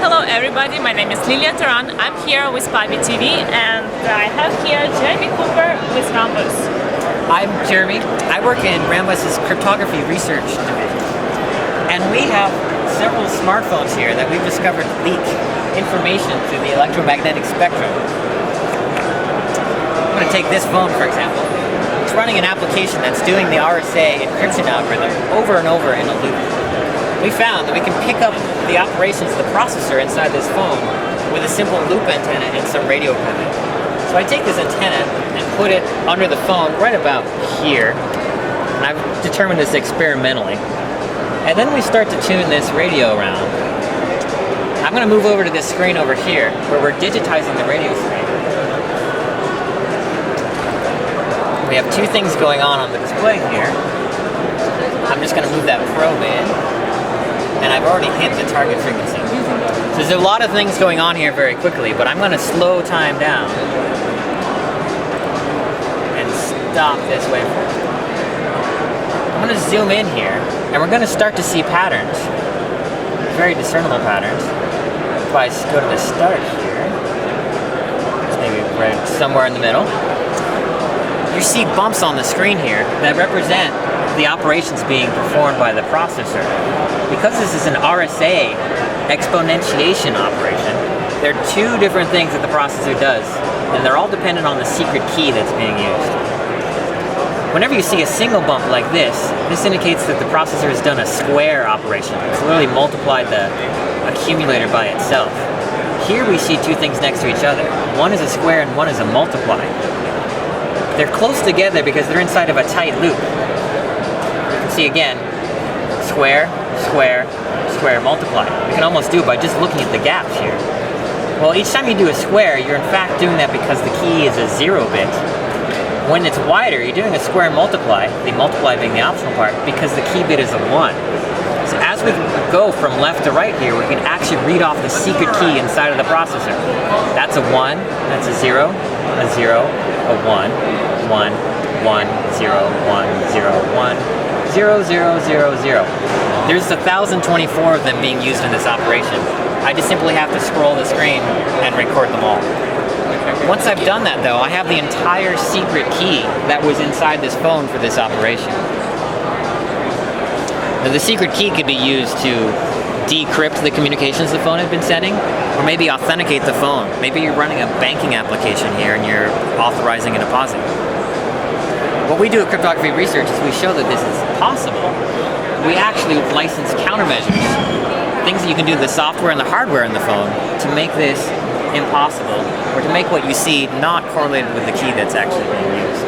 Hello everybody, my name is Lilia Taran. I'm here with PapiTV and I have here Jeremy Cooper with Rambus. I'm Jeremy. I work in Rambus's Cryptography Research division. And we have several smartphones here that we've discovered leak information through the electromagnetic spectrum. I'm going to take this phone, for example. It's running an application that's doing the RSA encryption algorithm over and over in a loop. We found that we can pick up the operations of the processor inside this phone with a simple loop antenna and some radio equipment. So I take this antenna and put it under the phone right about here. And I've determined this experimentally. And then we start to tune this radio around. I'm going to move over to this screen over here where we're digitizing the radio screen. We have two things going on the display here. I'm just going to move that probe in. And I've already hit the target frequency. So there's a lot of things going on here very quickly, but I'm going to slow time down and stop this waveform. I'm going to zoom in here, and we're going to start to see patterns, very discernible patterns. If I go to the start here, it's maybe right somewhere in the middle, you see bumps on the screen here that represent the operations being performed by the processor. Because this is an RSA exponentiation operation, there are two different things that the processor does, and they're all dependent on the secret key that's being used. Whenever you see a single bump like this indicates that the processor has done a square operation. It's literally multiplied the accumulator by itself. Here we see two things next to each other. One is a square and one is a multiply. They're close together because they're inside of a tight loop. You can see again, square, square, square, multiply. You can almost do it by just looking at the gaps here. Well, each time you do a square, you're in fact doing that because the key is a 0 bit. When it's wider, you're doing a square multiply, the multiply being the optional part, because the key bit is a 1. So as we go from left to right here, we can actually read off the secret key inside of the processor. That's a 1, that's a 0, a 0, a 1, 1, 1, 0, 1, 0, 1, 0, 0, 0, 0. There's 1,024 of them being used in this operation. I just simply have to scroll the screen and record them all. Once I've done that though, I have the entire secret key that was inside this phone for this operation. Now, the secret key could be used to decrypt the communications the phone had been sending, or maybe authenticate the phone. Maybe you're running a banking application here and you're authorizing a deposit. What we do at Cryptography Research is we show that this is possible. We actually license countermeasures, things that you can do to the software and the hardware in the phone to make this impossible, or to make what you see not correlated with the key that's actually being used.